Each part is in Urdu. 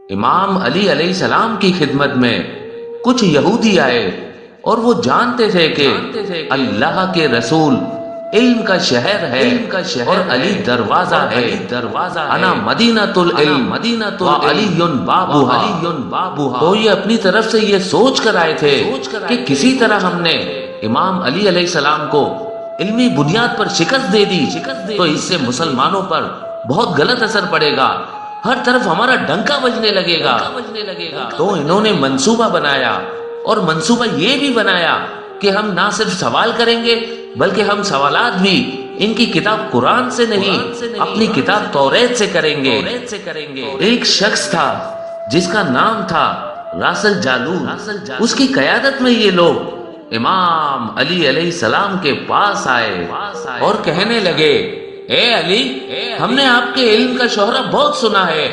امام علی علیہ السلام کی خدمت میں کچھ یہودی آئے اور وہ جانتے تھے کہ اللہ کے رسول علم کا شہر ہے اور علی دروازہ ہے انا مدینۃ العلم علی بابها. تو یہ اپنی طرف سے یہ سوچ کر آئے تھے کہ کسی طرح ہم نے امام علی علیہ السلام کو علمی بنیاد پر شکست دے دی تو اس سے مسلمانوں پر بہت غلط اثر پڑے گا، ہر طرف ہمارا ڈنکا بجنے لگے گا. تو انہوں نے منصوبہ بنایا، اور منصوبہ یہ بھی بنایا کہ ہم نہ صرف سوال کریں گے بلکہ ہم سوالات بھی ان کی کتاب قرآن سے نہیں اپنی کتاب توریت سے کریں گے. ایک شخص تھا جس کا نام تھا راسل جالود. اس کی قیادت میں یہ لوگ امام علی علیہ السلام کے پاس آئے اور کہنے لگے، اے علی، ہم نے آپ کے علم کا شہرہ بہت سنا ہے،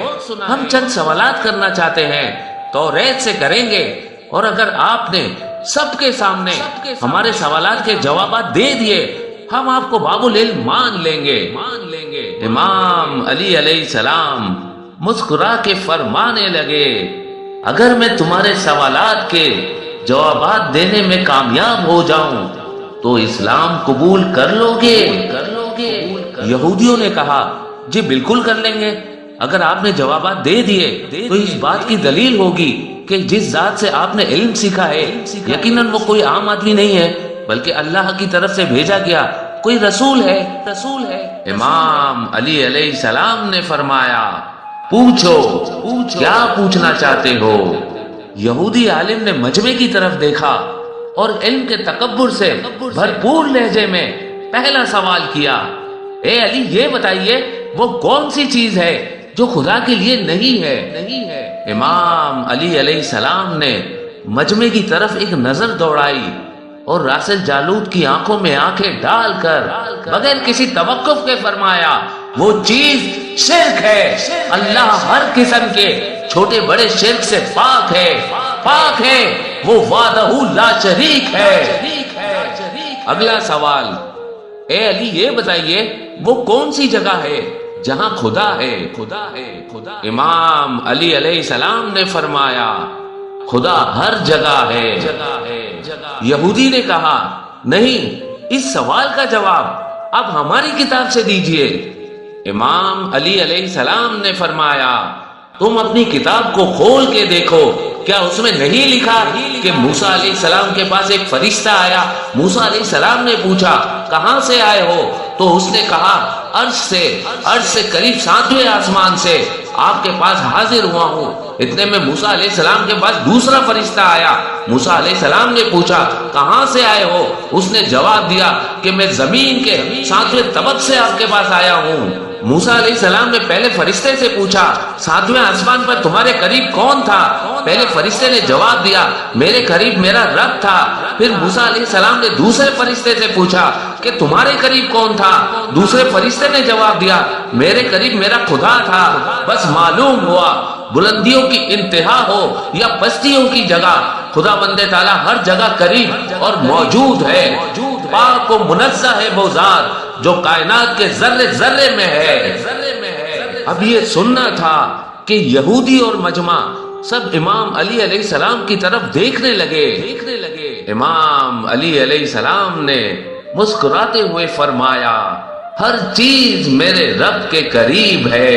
ہم چند سوالات کرنا چاہتے ہیں، توریت سے کریں گے، اور اگر آپ نے سب کے سامنے ہمارے سوالات کے جوابات دے دیے ہم آپ کو باب العلم مان لیں گے. امام علی علیہ السلام مسکرا کے فرمانے لگے، اگر میں تمہارے سوالات کے جوابات دینے میں کامیاب ہو جاؤں تو اسلام قبول کر لو گے؟ یہودیوں نے کہا، جی بالکل کر لیں گے. اگر آپ نے جوابات دے دیے تو اس بات کی دلیل ہوگی کہ جس ذات سے آپ نے علم سیکھا ہے یقیناً وہ کوئی عام آدمی نہیں ہے بلکہ اللہ کی طرف سے بھیجا گیا کوئی رسول ہے. امام علی علیہ السلام نے فرمایا، پوچھو کیا پوچھنا چاہتے ہو. یہودی عالم نے مجمع کی طرف دیکھا اور علم کے تکبر سے بھرپور لہجے میں پہلا سوال کیا، اے علی یہ بتائیے وہ کون سی چیز ہے جو خدا کے لیے نہیں ہے. امام علی علیہ السلام نے مجمع کی طرف ایک نظر دوڑائی اور راسل جالود کی آنکھوں میں آنکھیں ڈال کر بغیر کسی توقف کے فرمایا، وہ چیز شرک ہے. اللہ ہر قسم کے چھوٹے بڑے شرک سے پاک ہے، وہ وحدہ لا شریک ہے. اگلا سوال، اے علی یہ بتائیے وہ کون سی جگہ ہے جہاں خدا ہے. امام علی علیہ السلام نے فرمایا، خدا ہر جگہ ہے. یہودی نے کہا، نہیں، اس سوال کا جواب اب ہماری کتاب سے دیجئے. امام علی علیہ السلام نے فرمایا، تم اپنی کتاب کو کھول کے دیکھو، کیا اس میں نہیں لکھا کہ موسیٰ علیہ السلام کے پاس ایک فرشتہ آیا؟ موسیٰ علیہ السلام نے پوچھا، کہاں سے آئے ہو؟ تو اس نے کہا، عرش سے قریب 7ویں آسمان سے آپ کے پاس حاضر ہوا ہوں. اتنے میں موسیٰ علیہ السلام کے پاس دوسرا فرشتہ آیا. موسیٰ علیہ السلام نے پوچھا، کہاں سے آئے ہو؟ اس نے جواب دیا کہ میں زمین کے 7ویں طبق سے آپ کے پاس آیا ہوں. موسیٰ علیہ السلام نے پہلے فرشتے سے پوچھا، 7ویں آسمان پر تمہارے قریب کون تھا؟ پہلے فرشتے نے جواب دیا، میرے قریب میرا رب تھا. پھر موسیٰ علیہ السلام نے دوسرے فرشتے سے پوچھا کہ تمہارے قریب کون تھا؟ دوسرے فرشتے نے جواب دیا، میرے قریب میرا خدا تھا. بس معلوم ہوا بلندیوں کی انتہا ہو یا پستیوں کی جگہ، خدا بندے تعالیٰ ہر جگہ قریب اور موجود ہے. پاک و منزہ ہے وہ ذات جو کائنات کے ذرے ذرے میں ہے. اب یہ سننا تھا کہ یہودی اور مجمع سب امام علی علیہ السلام کی طرف دیکھنے لگے. امام علی علیہ السلام نے مسکراتے ہوئے فرمایا، ہر چیز میرے رب کے قریب ہے،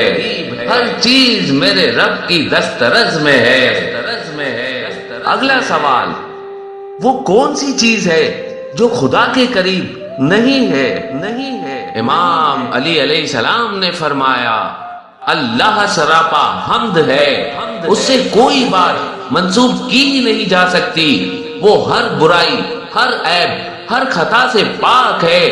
ہر چیز میرے رب کی دسترس میں ہے. اگلا سوال، وہ کون سی چیز ہے جو خدا کے قریب نہیں ہے؟ امام علی علیہ السلام نے فرمایا، اللہ سراپا حمد ہے، اس سے کوئی بات منسوب کی ہی نہیں جا سکتی. وہ ہر برائی، ہر عیب، ہر خطا سے پاک ہے.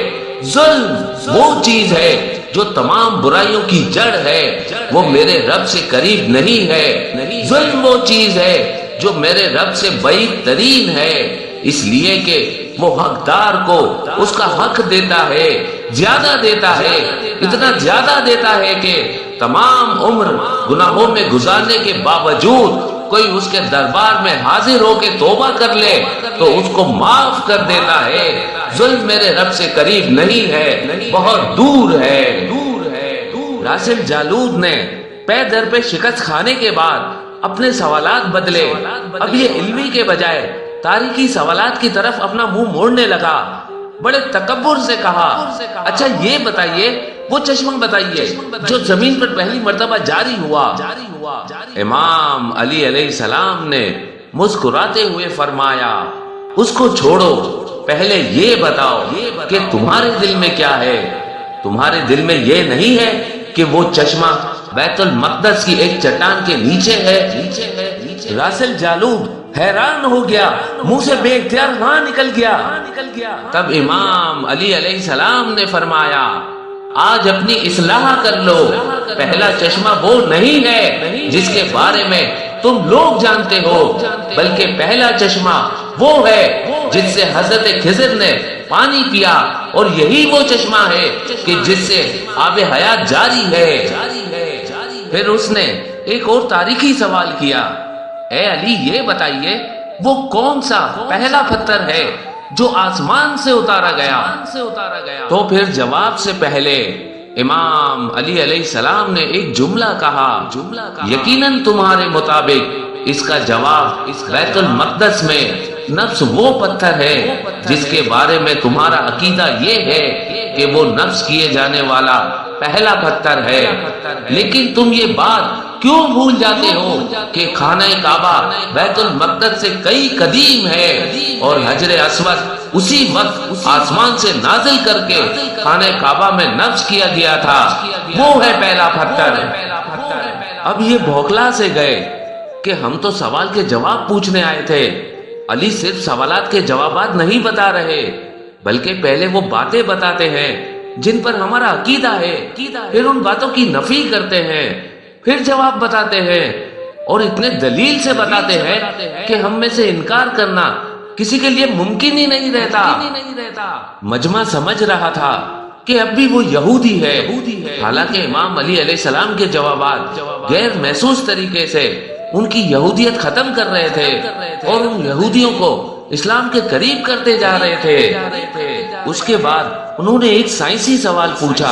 ظلم وہ چیز ہے جو تمام برائیوں کی جڑ ہے، وہ میرے رب سے قریب نہیں ہے. ظلم وہ چیز ہے جو میرے رب سے بعید ترین ہے، اس لیے کہ وہ حقدار کو اس کا حق دیتا ہے، زیادہ دیتا ہے، اتنا زیادہ دیتا ہے کہ تمام عمر گناہوں میں گزارنے کے باوجود کوئی اس کے دربار میں حاضر ہو کے توبہ کر لے تو اس کو معاف کر دیتا ہے. ظلم میرے رب سے قریب نہیں ہے، بہت دور ہے. راسل جالود نے پے در پہ شکست کھانے کے بعد اپنے سوالات بدلے۔ اب یہ علمی کے بجائے تاریخی سوالات کی طرف اپنا منہ موڑنے لگا۔ بڑے تکبر سے کہا، اچھا یہ بتائیے، وہ چشمہ بتائیے جو زمین پر پہلی مرتبہ جاری ہوا۔ امام علی علیہ السلام نے مسکراتے ہوئے فرمایا، اس کو چھوڑو، پہلے یہ بتاؤ کہ تمہارے دل میں کیا ہے۔ تمہارے دل میں یہ نہیں ہے کہ وہ چشمہ بیت المقدس کی ایک چٹان کے نیچے ہے؟ راسل جالوب حیران ہو گیا، منہ سے بے اختیار ہاں نکل گیا۔ تب امام علی علیہ السلام نے فرمایا، آج اپنی اصلاح کر لو، پہلا چشمہ وہ نہیں ہے جس کے بارے میں تم لوگ جانتے ہو، بلکہ پہلا چشمہ وہ ہے جس سے حضرت خضر نے پانی پیا، اور یہی وہ چشمہ ہے کہ جس سے آب حیات جاری ہے۔ پھر اس نے ایک اور تاریخی سوال کیا، اے علی یہ بتائیے وہ کون سا پہلا پتھر ہے جو آسمان سے اتارا گیا؟ تو پھر جواب سے پہلے امام علی علیہ السلام نے ایک جملہ کہا، یقیناً تمہارے مطابق اس کا جواب بیت المقدس میں نفس وہ پتھر ہے جس کے بارے میں تمہارا عقیدہ یہ ہے کہ وہ نفس کیے جانے والا پہلا پتھر ہے، لیکن تم یہ بات کیوں بھول جاتے ہو کہ خانہ کعبہ بیت المقدس سے کئی قدیم ہے، اور حجر اسود اسی وقت آسمان سے نازل کر کے خانہ کعبہ میں نفس کیا گیا تھا، وہ ہے پہلا پتھر۔ اب یہ بھوکلا سے گئے کہ ہم تو سوال کے جواب پوچھنے آئے تھے۔ علی صرف سوالات کے جوابات نہیں بتا رہے، بلکہ پہلے وہ باتیں بتاتے ہیں جن پر ہمارا عقیدہ ہے، پھر ان باتوں کی نفی کرتے ہیں، پھر جواب بتاتے ہیں، اور اتنے دلیل سے بتاتے ہیں کہ ہم میں سے انکار کرنا کسی کے لیے ممکن ہی نہیں رہتا۔ مجمع سمجھ رہا تھا کہ اب بھی وہ یہودی ہے، حالانکہ امام علی علیہ السلام کے جوابات غیر محسوس طریقے سے ان کی یہودیت ختم کر رہے تھے اور ان یہودیوں کو اسلام کے قریب کرتے جا رہے تھے۔ اس کے بعد انہوں نے ایک سائنسی سوال پوچھا،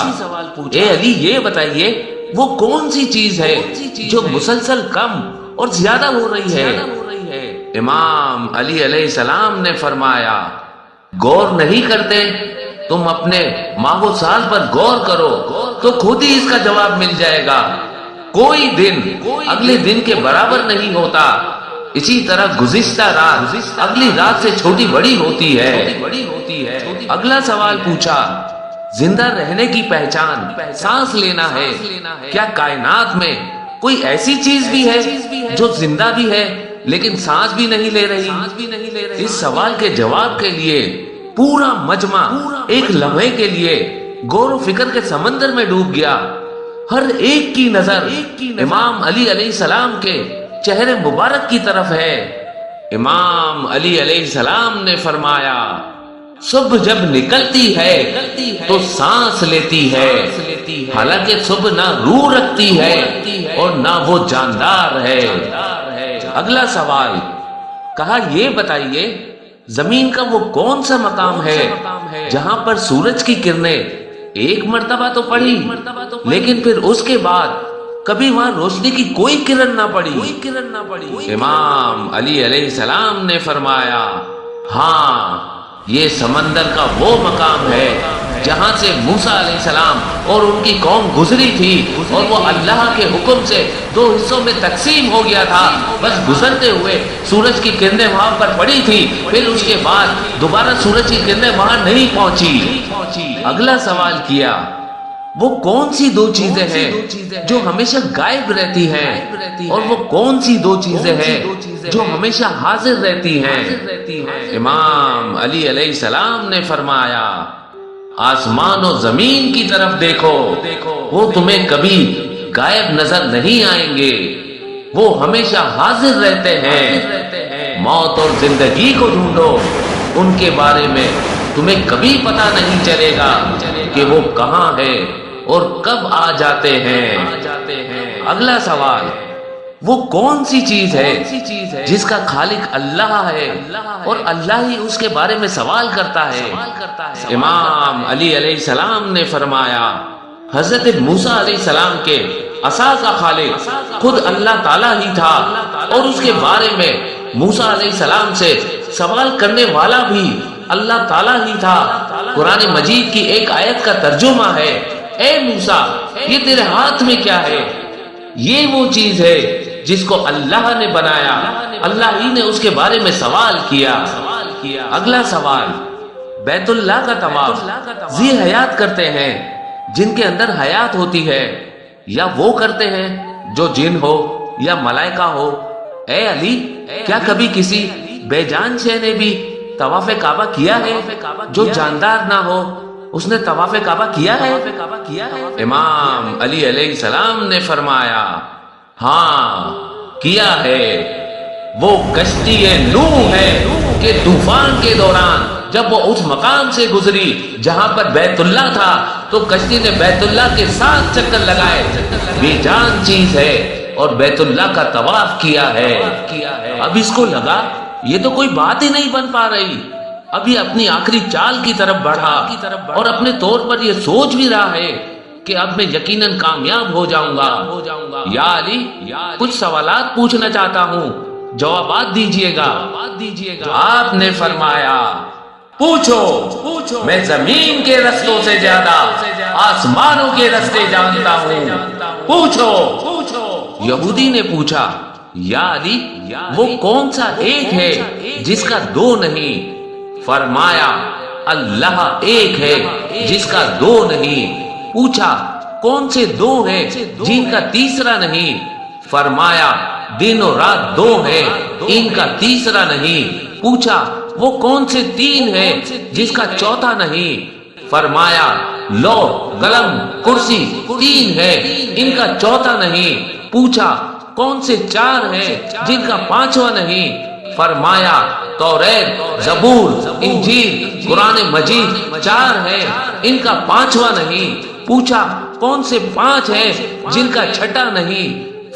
اے علی یہ بتائیے وہ کون سی چیز ہے جو مسلسل کم اور زیادہ ہو رہی ہے؟ امام علی علیہ السلام نے فرمایا، غور نہیں کرتے؟ تم اپنے ماہ و سال پر غور کرو تو خود ہی اس کا جواب مل جائے گا۔ کوئی دن اگلے دن کے برابر نہیں ہوتا، اسی طرح گزشتہ رات اگلی رات سے چھوٹی بڑی ہوتی ہے۔ اگلا سوال پوچھا، زندہ رہنے کی پہچان سانس لینا ہے، کیا کائنات میں کوئی ایسی چیز بھی ہے جو زندہ بھی ہے لیکن سانس بھی نہیں لے رہی؟ اس سوال کے جواب کے لیے پورا مجمع ایک لمحے کے لیے غور و فکر کے سمندر میں ڈوب گیا۔ ہر ایک کی نظر امام علی علیہ السلام کے چہرے مبارک کی طرف ہے۔ امام علی علیہ السلام نے فرمایا، صبح جب نکلتی ہے تو سانس لیتی ہے، حالانکہ صبح نہ روح رکھتی ہے اور نہ وہ جاندار ہے۔ اگلا سوال، کہا یہ بتائیے زمین کا وہ کون سا مقام ہے جہاں پر سورج کی کرنیں ایک مرتبہ تو پڑی لیکن پھر اس کے بعد کبھی وہاں روشنی کی کوئی کرن نہ پڑی؟ امام علی علیہ السلام نے فرمایا، ہاں یہ سمندر کا وہ مقام ہے جہاں سے موسیٰ علیہ السلام اور ان کی قوم گزری تھی، اور وہ اللہ کے حکم سے 2 حصوں میں تقسیم ہو گیا تھا، بس گزرتے ہوئے سورج کی کرنیں وہاں پر پڑی تھی، پھر اس کے بعد دوبارہ سورج کی کرنیں وہاں نہیں پہنچی۔ اگلا سوال کیا، وہ کون سی 2 چیزیں ہیں جو ہمیشہ غائب رہتی ہیں، اور وہ کون سی 2 چیزیں ہیں جو ہمیشہ حاضر رہتی ہیں؟ امام علی علیہ السلام نے فرمایا، آسمان و زمین کی طرف دیکھو، وہ تمہیں کبھی غائب نظر نہیں آئیں گے، وہ ہمیشہ حاضر رہتے ہیں۔ موت اور زندگی کو ڈھونڈو، ان کے بارے میں تمہیں کبھی پتہ نہیں چلے گا کہ وہ کہاں ہے اور کب آ جاتے ہیں۔ اگلا سوال، وہ کون سی چیز ہے جس کا خالق اللہ ہے اور اللہ ہی اس کے بارے میں سوال کرتا ہے؟ امام علی علیہ السلام نے فرمایا، حضرت موسیٰ علیہ السلام کے عصا کا خالق خود اللہ تعالیٰ ہی تھا، اور اس کے بارے میں موسیٰ علیہ السلام سے سوال کرنے والا بھی اللہ تعالیٰ ہی تھا۔ قرآن مجید کی ایک آیت کا ترجمہ ہے، اے موسیٰ یہ تیرے ہاتھ میں کیا ہے؟ یہ وہ چیز ہے جس کو اللہ نے بنایا، اللہ ہی نے اس کے بارے میں سوال کیا۔ اگلا سوال، بیت اللہ کا طواف ذی حیات کرتے ہیں جن کے اندر حیات ہوتی ہے، یا وہ کرتے ہیں جو جن ہو یا ملائکہ ہو؟ اے علی، کیا کبھی کسی بے جان شے نے بھی طواف کعبہ کیا ہے جو جاندار نہ ہو؟ اس نے طواف کعبہ کیا ہے؟ امام علی علیہ السلام نے فرمایا ہاں کیا ہے۔ وہ کشتی نوح ہے کہ طوفان کے دوران جب وہ اس مقام سے گزری جہاں پر بیت اللہ تھا تو کشتی نے بیت اللہ کے 7 چکر لگائے، بے جان چیز ہے، اور بیت اللہ کا طواف کیا ہے۔ اب اس کو لگا یہ تو کوئی بات ہی نہیں بن پا رہی، اب یہ اپنی آخری چال کی طرف بڑھا اور اپنے طور پر یہ سوچ بھی رہا ہے کہ اب میں یقیناً کامیاب ہو جاؤں گا۔ یا علی، کچھ سوالات پوچھنا چاہتا ہوں، جوابات دیجئے گا۔ آپ نے فرمایا پوچھو، میں زمین کے رستوں سے زیادہ آسمانوں کے رستے جانتا ہوں، پوچھو۔ یہودی نے پوچھا یا علی وہ کون سا ایک ہے جس کا 2 نہیں؟ فرمایا اللہ ایک ہے جس کا 2 نہیں۔ پوچھا کون سے 2 ہیں جن کا تیسرا نہیں؟ فرمایا دن و رات 2 ہیں ان کا تیسرا نہیں۔ پوچھا وہ کون سے 3 ہیں جس کا چوتھا نہیں؟ فرمایا لو قلم کرسی 3 ہے ان کا چوتھا نہیں۔ پوچھا کون سے 4 ہیں جن کا 5واں نہیں؟ فرمایا توریت، زبور، انجیل، قرآن مجید 4 ہیں ان کا 5واں نہیں۔ پوچھا کون سے 5 ہیں جن کا 6واں نہیں؟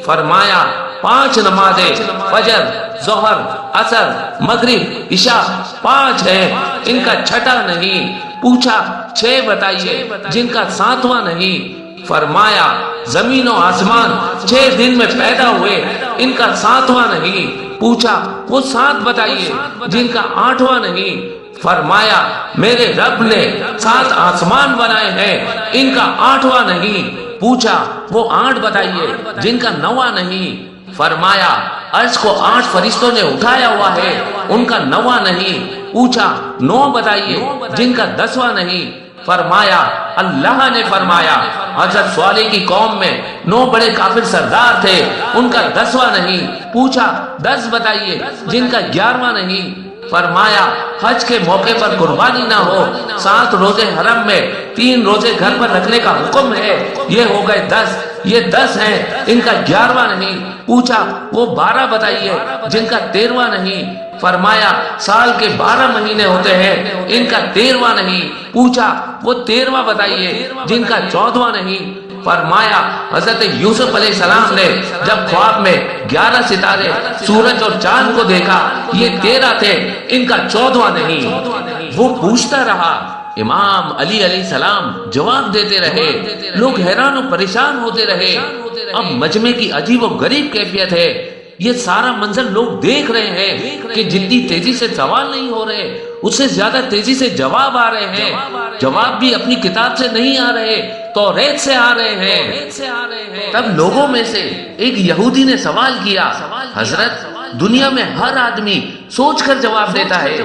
فرمایا 5 نمازیں فجر، ظہر، عصر، مغرب، عشاء 5 ہیں ان کا 6واں نہیں۔ پوچھا 6 بتائیے جن کا 7واں نہیں؟ فرمایا زمین و آسمان 6 دن میں پیدا ہوئے ان کا 7واں نہیں۔ پوچھا وہ 7 بتائیے جن کا 8واں نہیں؟ فرمایا میرے رب نے 7 آسمان بنائے ہیں ان کا 8واں نہیں۔ پوچھا وہ 8 بتائیے جن کا 9واں نہیں؟ فرمایا عرش کو 8 فرشتوں نے اٹھایا ہوا ہے ان کا 9واں نہیں۔ پوچھا 9 بتائیے جن کا 10واں نہیں؟ فرمایا اللہ نے فرمایا حضرت صالح کی قوم میں 9 بڑے کافر سردار تھے ان کا 10واں نہیں۔ پوچھا 10 بتائیے جن کا 11واں نہیں؟ فرمایا حج کے موقع پر قربانی نہ ہو، 7 روزے حرم میں 3 روزے گھر پر رکھنے کا حکم ہے، یہ ہو گئے 10، یہ 10 ہیں ان کا 11واں نہیں۔ پوچھا وہ 12 بتائیے جن کا 13واں نہیں؟ فرمایا سال کے 12 مہینے ہوتے ہیں ان کا 13واں نہیں۔ پوچھا وہ 13واں بتائیے جن کا 14واں نہیں؟ فرمایا حضرت یوسف علیہ السلام نے جب خواب میں 11 ستارے، سورج اور چاند کو دیکھا، یہ 13 تھے ان کا 14واں نہیں۔ وہ پوچھتا رہا، امام علی علیہ السلام جواب دیتے رہے، لوگ حیران و پریشان ہوتے رہے۔ اب مجمع کی عجیب و غریب کیفیت ہے، یہ سارا منظر لوگ دیکھ رہے ہیں کہ جتنی تیزی سے سوال نہیں ہو رہے اس سے زیادہ تیزی سے جواب آ رہے ہیں۔ جواب بھی اپنی کتاب سے نہیں آ رہے، توریت سے آ رہے ہیں۔ تب لوگوں میں سے ایک یہودی نے سوال کیا، حضرت دنیا میں ہر آدمی سوچ کر جواب دیتا ہے،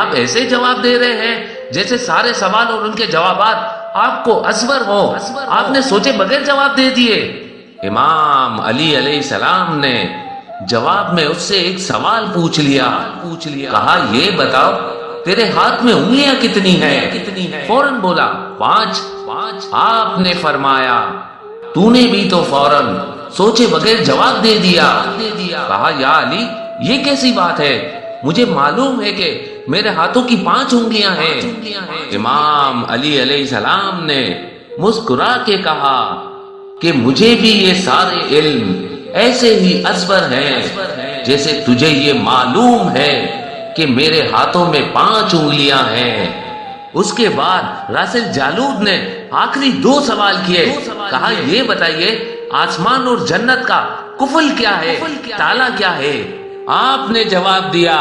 آپ ایسے جواب دے رہے ہیں جیسے سارے سوال اور ان کے جوابات آپ کو ازبر ہو، آپ نے سوچے بغیر جواب دے دیے۔ امام علی علیہ السلام نے جواب میں اس سے ایک سوال پوچھ لیا، کہا یہ بتاؤ تیرے ہاتھ میں انگلیاں کتنی ہیں؟ فوراً بولا 5۔ آپ نے فرمایا تو نے بھی تو فوراً سوچے بغیر جواب دے دیا۔ کہا یا علی یہ کیسی بات ہے، مجھے معلوم ہے کہ میرے ہاتھوں کی 5 انگلیاں ہیں۔ امام علی علیہ السلام نے مسکرا کے کہا کہ مجھے بھی یہ سارے علم ایسے ہی ازبر ہیں جیسے تجھے یہ معلوم ہے کہ میرے ہاتھوں میں 5 انگلیاں ہیں۔ اس کے بعد راسل جالود نے آخری 2 سوال کیے، کہا یہ بتائیے آسمان اور جنت کا قفل کیا ہے، تالا کیا ہے؟ آپ نے جواب دیا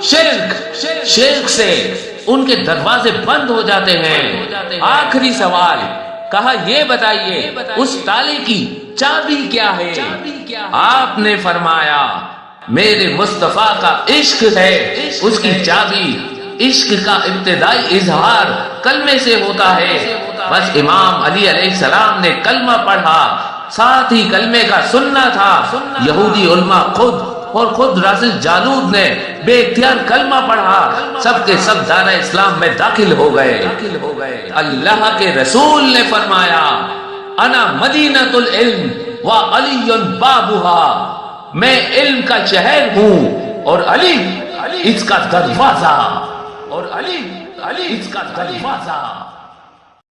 شرک، شرک سے ان کے دروازے بند ہو جاتے ہیں۔ آخری سوال، کہا یہ بتائیے اس تالے کی چابی کیا ہے؟ آپ نے فرمایا میرے مصطفیٰ کا عشق ہے، اس کی چابی عشق کا ابتدائی اظہار کلمے سے ہوتا ہے۔ بس امام علی علیہ السلام نے کلمہ پڑھا، ساتھ ہی کلمے کا سننا تھا۔ یہودی علماء خود راسل جالود نے بے اختیار کلمہ پڑھا، سب کے سب دارہ اسلام میں داخل ہو گئے۔ اللہ کے رسول نے فرمایا انا مدینۃ العلم و علی بابها، میں علم کا شہر ہوں اور علی اس کا دروازہ، اور علی اس کا دروازہ۔